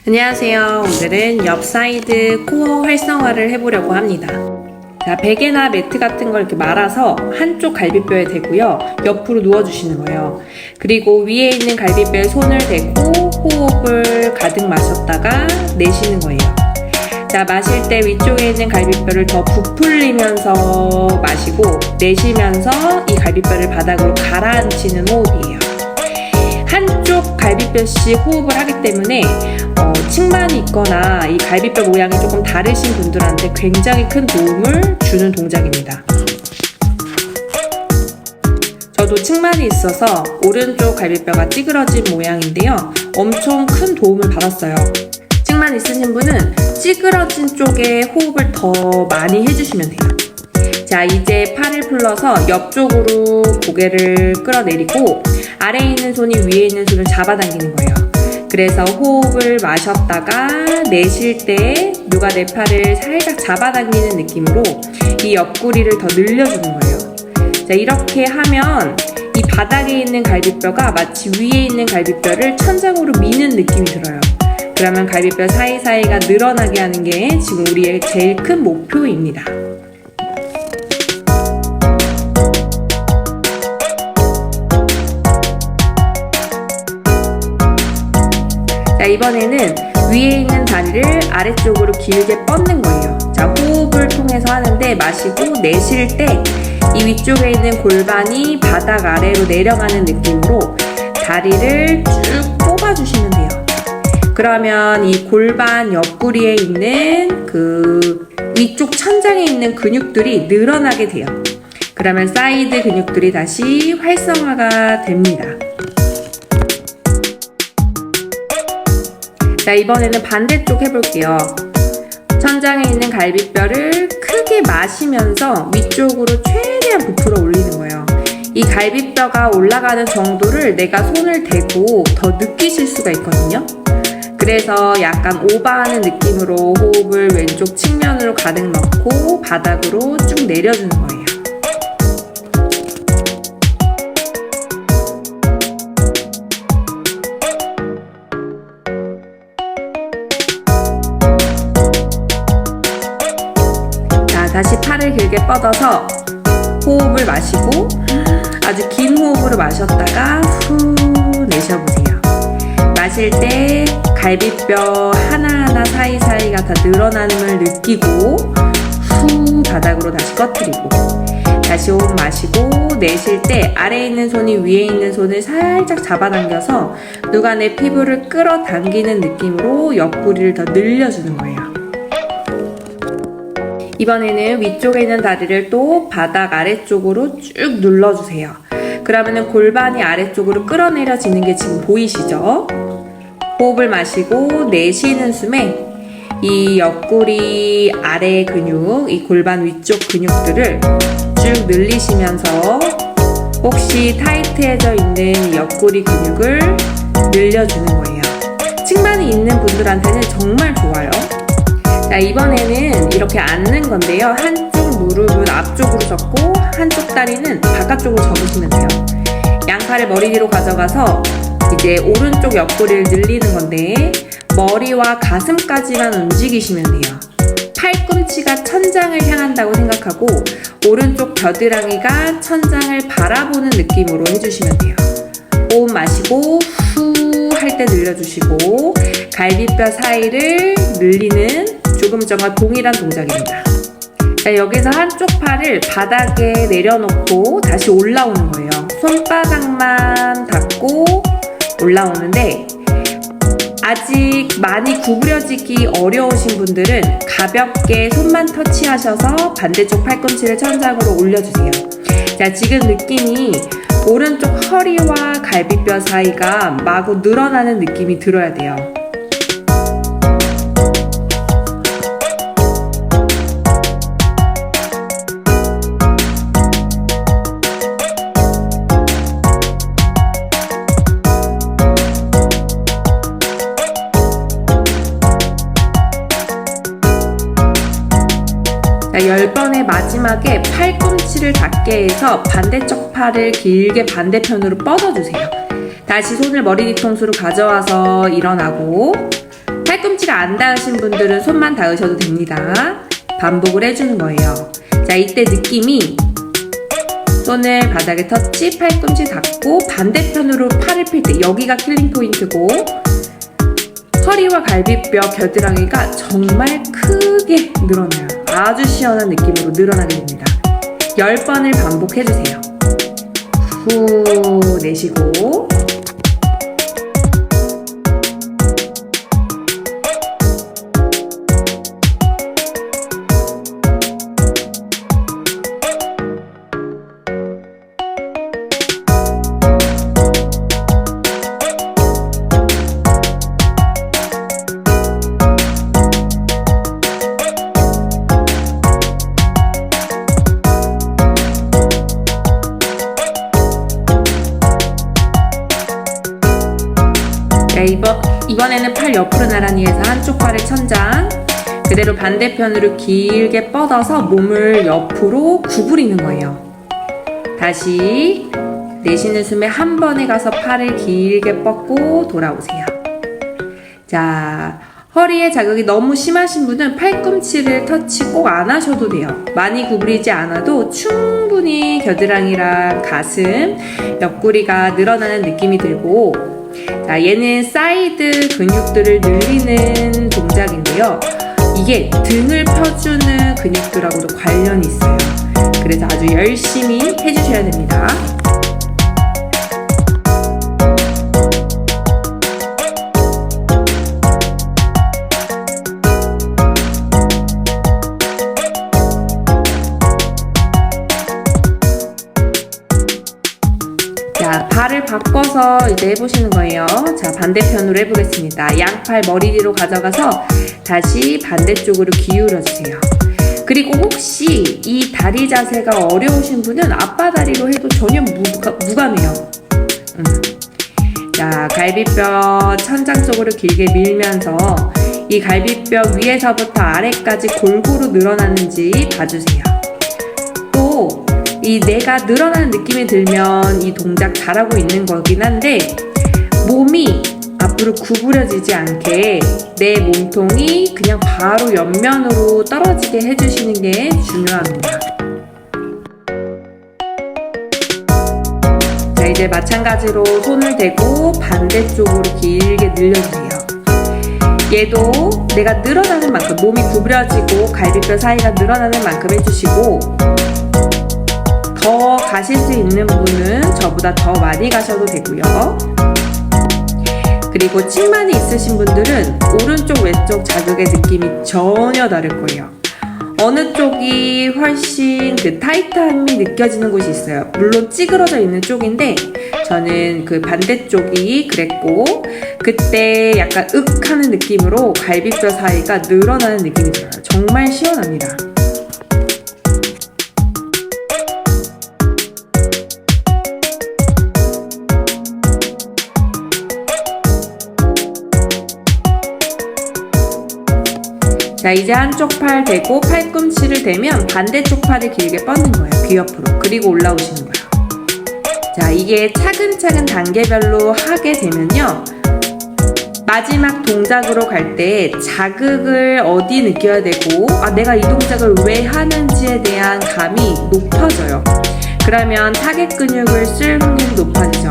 안녕하세요. 오늘은 옆 사이드 코어 활성화를 해보려고 합니다. 자, 베개나 매트 같은 걸 이렇게 말아서 한쪽 갈비뼈에 대고요. 옆으로 누워주시는 거예요. 그리고 위에 있는 갈비뼈에 손을 대고 호흡을 가득 마셨다가 내쉬는 거예요. 자, 마실 때 위쪽에 있는 갈비뼈를 더 부풀리면서 마시고 내쉬면서 이 갈비뼈를 바닥으로 가라앉히는 호흡이에요. 한쪽 갈비뼈씩 호흡을 하기 때문에 층만이 있거나 이 갈비뼈 모양이 조금 다르신 분들한테 굉장히 큰 도움을 주는 동작입니다. 저도 층만이 있어서 오른쪽 갈비뼈가 찌그러진 모양인데요. 엄청 큰 도움을 받았어요. 층만 있으신 분은 찌그러진 쪽에 호흡을 더 많이 해주시면 돼요. 자, 이제 팔을 풀러서 옆쪽으로 고개를 끌어내리고 아래에 있는 손이 위에 있는 손을 잡아당기는 거예요. 그래서 호흡을 마셨다가 내쉴 때 누가 내 팔을 살짝 잡아당기는 느낌으로 이 옆구리를 더 늘려주는 거예요. 자, 이렇게 하면 이 바닥에 있는 갈비뼈가 마치 위에 있는 갈비뼈를 천장으로 미는 느낌이 들어요. 그러면 갈비뼈 사이사이가 늘어나게 하는 게 지금 우리의 제일 큰 목표입니다. 자, 이번에는 위에 있는 다리를 아래쪽으로 길게 뻗는 거예요. 자, 호흡을 통해서 하는데 마시고 내쉴 때 이 위쪽에 있는 골반이 바닥 아래로 내려가는 느낌으로 다리를 쭉 뽑아주시면 돼요. 그러면 이 골반 옆구리에 있는 그 위쪽 천장에 있는 근육들이 늘어나게 돼요. 그러면 사이드 근육들이 다시 활성화가 됩니다. 자, 이번에는 반대쪽 해볼게요. 천장에 있는 갈비뼈를 크게 마시면서 위쪽으로 최대한 부풀어 올리는 거예요. 이 갈비뼈가 올라가는 정도를 내가 손을 대고 더 느끼실 수가 있거든요. 그래서 약간 오버하는 느낌으로 호흡을 왼쪽 측면으로 가득 넣고 바닥으로 쭉 내려주는 거예요. 다시 팔을 길게 뻗어서 호흡을 마시고 아주 긴 호흡으로 마셨다가 후 내쉬어보세요. 마실 때 갈비뼈 하나하나 사이사이가 다 늘어나는 걸 느끼고 후 바닥으로 다시 꺼트리고 다시 호흡 마시고 내쉴 때 아래에 있는 손이 위에 있는 손을 살짝 잡아당겨서 누가 내 피부를 끌어당기는 느낌으로 옆구리를 더 늘려주는 거예요. 이번에는 위쪽에 있는 다리를 또 바닥 아래쪽으로 쭉 눌러주세요. 그러면은 골반이 아래쪽으로 끌어내려지는 게 지금 보이시죠? 호흡을 마시고 내쉬는 숨에 이 옆구리 아래 근육, 이 골반 위쪽 근육들을 쭉 늘리시면서 혹시 타이트해져 있는 이 옆구리 근육을 늘려주는 거예요. 층만이 있는 분들한테는 정말 좋아요. 자, 이번에는 이렇게 앉는 건데요. 한쪽 무릎은 앞쪽으로 접고 한쪽 다리는 바깥쪽으로 접으시면 돼요. 양팔을 머리 뒤로 가져가서 이제 오른쪽 옆구리를 늘리는 건데 머리와 가슴까지만 움직이시면 돼요. 팔꿈치가 천장을 향한다고 생각하고 오른쪽 겨드랑이가 천장을 바라보는 느낌으로 해주시면 돼요. 호흡 마시고 후 할 때 늘려주시고 갈비뼈 사이를 늘리는 조금 전과 동일한 동작입니다. 자, 여기서 한쪽 팔을 바닥에 내려놓고 다시 올라오는 거예요. 손바닥만 닿고 올라오는데 아직 많이 구부려지기 어려우신 분들은 가볍게 손만 터치하셔서 반대쪽 팔꿈치를 천장으로 올려주세요. 자, 지금 느낌이 오른쪽 허리와 갈비뼈 사이가 마구 늘어나는 느낌이 들어야 돼요. 자, 10번의 마지막에 팔꿈치를 닿게 해서 반대쪽 팔을 길게 반대편으로 뻗어주세요. 다시 손을 머리 뒤통수로 가져와서 일어나고 팔꿈치를 안 닿으신 분들은 손만 닿으셔도 됩니다. 반복을 해주는 거예요. 자, 이때 느낌이 손을 바닥에 터치, 팔꿈치 닿고 반대편으로 팔을 필 때 여기가 킬링 포인트고 허리와 갈비뼈, 겨드랑이가 정말 크게 늘어나요. 아주 시원한 느낌으로 늘어나게 됩니다. 10번을 반복해주세요. 후 내쉬고 이번에는 팔 옆으로 나란히 해서 한쪽 팔을 천장, 그대로 반대편으로 길게 뻗어서 몸을 옆으로 구부리는 거예요. 다시 내쉬는 숨에 한 번에 가서 팔을 길게 뻗고 돌아오세요. 자, 허리에 자극이 너무 심하신 분은 팔꿈치를 터치 꼭 안 하셔도 돼요. 많이 구부리지 않아도 충분히 겨드랑이랑 가슴, 옆구리가 늘어나는 느낌이 들고, 자, 얘는 사이드 근육들을 늘리는 동작인데요. 이게 등을 펴주는 근육들하고도 관련이 있어요. 그래서 아주 열심히 해주셔야 됩니다. 자, 발을 바꿔서 이제 해보시는 거예요. 자, 반대편으로 해보겠습니다. 양팔 머리 뒤로 가져가서 다시 반대쪽으로 기울여주세요. 그리고 혹시 이 다리 자세가 어려우신 분은 앞바다리로 해도 전혀 무감해요. 자, 갈비뼈 천장 쪽으로 길게 밀면서 이 갈비뼈 위에서부터 아래까지 골고루 늘어나는지 봐주세요. 또 이 내가 늘어나는 느낌이 들면 이 동작 잘하고 있는 거긴 한데 몸이 앞으로 구부려지지 않게 내 몸통이 그냥 바로 옆면으로 떨어지게 해주시는 게 중요합니다. 자, 이제 마찬가지로 손을 대고 반대쪽으로 길게 늘려주세요. 얘도 내가 늘어나는 만큼 몸이 구부려지고 갈비뼈 사이가 늘어나는 만큼 해주시고, 더 가실 수 있는 분은 저보다 더 많이 가셔도 되고요. 그리고 측만이 있으신 분들은 오른쪽 왼쪽 자극의 느낌이 전혀 다를 거예요. 어느 쪽이 훨씬 그 타이트함이 느껴지는 곳이 있어요. 물론 찌그러져 있는 쪽인데 저는 그 반대쪽이 그랬고, 그때 약간 윽 하는 느낌으로 갈비뼈 사이가 늘어나는 느낌이 들어요. 정말 시원합니다. 자, 이제 한쪽 팔 대고 팔꿈치를 대면 반대쪽 팔을 길게 뻗는 거예요. 귀 옆으로. 그리고 올라오시는 거예요. 자, 이게 차근차근 단계별로 하게 되면요, 마지막 동작으로 갈 때 자극을 어디 느껴야 되고, 내가 이 동작을 왜 하는지에 대한 감이 높아져요. 그러면 타겟 근육을 쓸 확률이 높아지죠.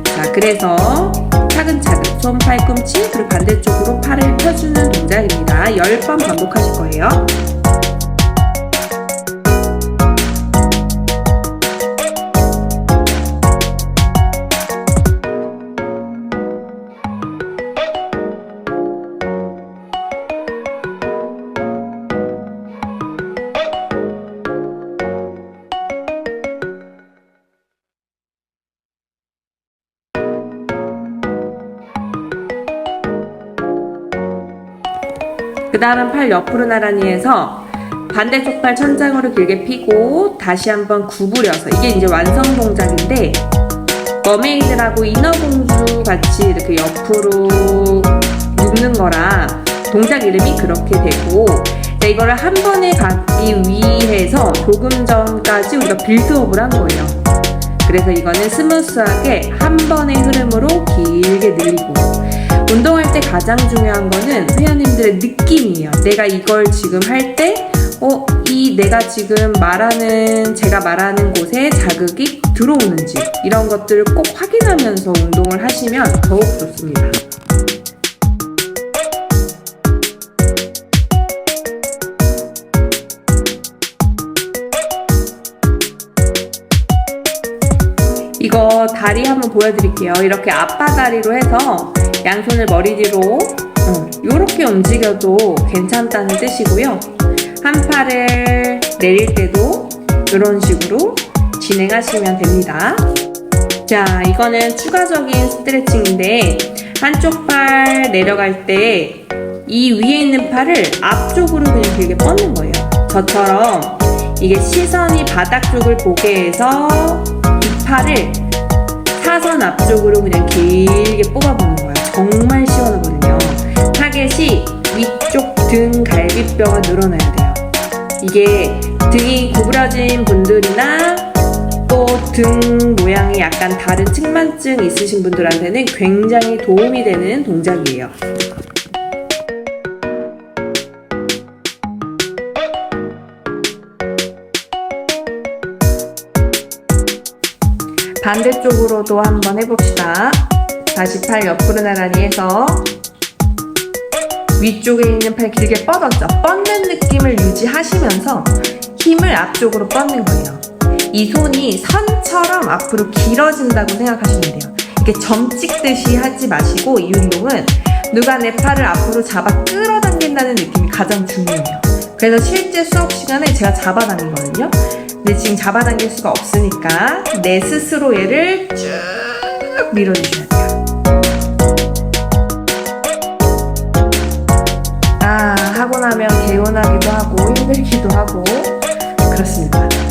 자, 그래서 차근차근 손, 팔꿈치, 그리고 반대쪽으로 팔을 펴주는 동작입니다. 10번 반복하실 거예요. 그 다음은 팔 옆으로 나란히 해서 반대쪽 팔 천장으로 길게 펴고 다시 한번 구부려서, 이게 이제 완성 동작인데 머메이드라고 인어공주 같이 이렇게 옆으로 눕는 거라 동작 이름이 그렇게 되고, 이거를 한 번에 가기 위해서 조금 전까지 우리가 빌드업을 한 거예요. 그래서 이거는 스무스하게 한 번의 흐름으로 길게 늘리고, 운동할 때 가장 중요한 거는 회원님들의 느낌이에요. 내가 이걸 지금 할 때, 내가 지금 제가 말하는 곳에 자극이 들어오는지, 이런 것들을 꼭 확인하면서 운동을 하시면 더욱 좋습니다. 이거 다리 한번 보여드릴게요. 이렇게 앞바다리로 해서 양손을 머리 뒤로 이렇게 움직여도 괜찮다는 뜻이고요. 한 팔을 내릴 때도 이런 식으로 진행하시면 됩니다. 자, 이거는 추가적인 스트레칭인데 한쪽 팔 내려갈 때 이 위에 있는 팔을 앞쪽으로 그냥 길게 뻗는 거예요. 저처럼 이게 시선이 바닥 쪽을 보게 해서 이 팔을 사선 앞쪽으로 그냥 길게 뽑아보는 거예요. 정말 시원하거든요. 타겟이 위쪽 등 갈비뼈가 늘어나야 돼요. 이게 등이 구부러진 분들이나 또 등 모양이 약간 다른 측만증 있으신 분들한테는 굉장히 도움이 되는 동작이에요. 반대쪽으로도 한번 해봅시다. 다시 팔 옆으로 나란히 해서 위쪽에 있는 팔 길게 뻗었죠. 뻗는 느낌을 유지하시면서 힘을 앞쪽으로 뻗는 거예요. 이 손이 선처럼 앞으로 길어진다고 생각하시면 돼요. 이렇게 점 찍듯이 하지 마시고 이 운동은 누가 내 팔을 앞으로 잡아 끌어당긴다는 느낌이 가장 중요해요. 그래서 실제 수업 시간에 제가 잡아당기거든요. 근데 지금 잡아당길 수가 없으니까 내 스스로 얘를 쭉 밀어주셔야 돼요. 하고 나면 개운하기도 하고 힘들기도 하고 그렇습니다.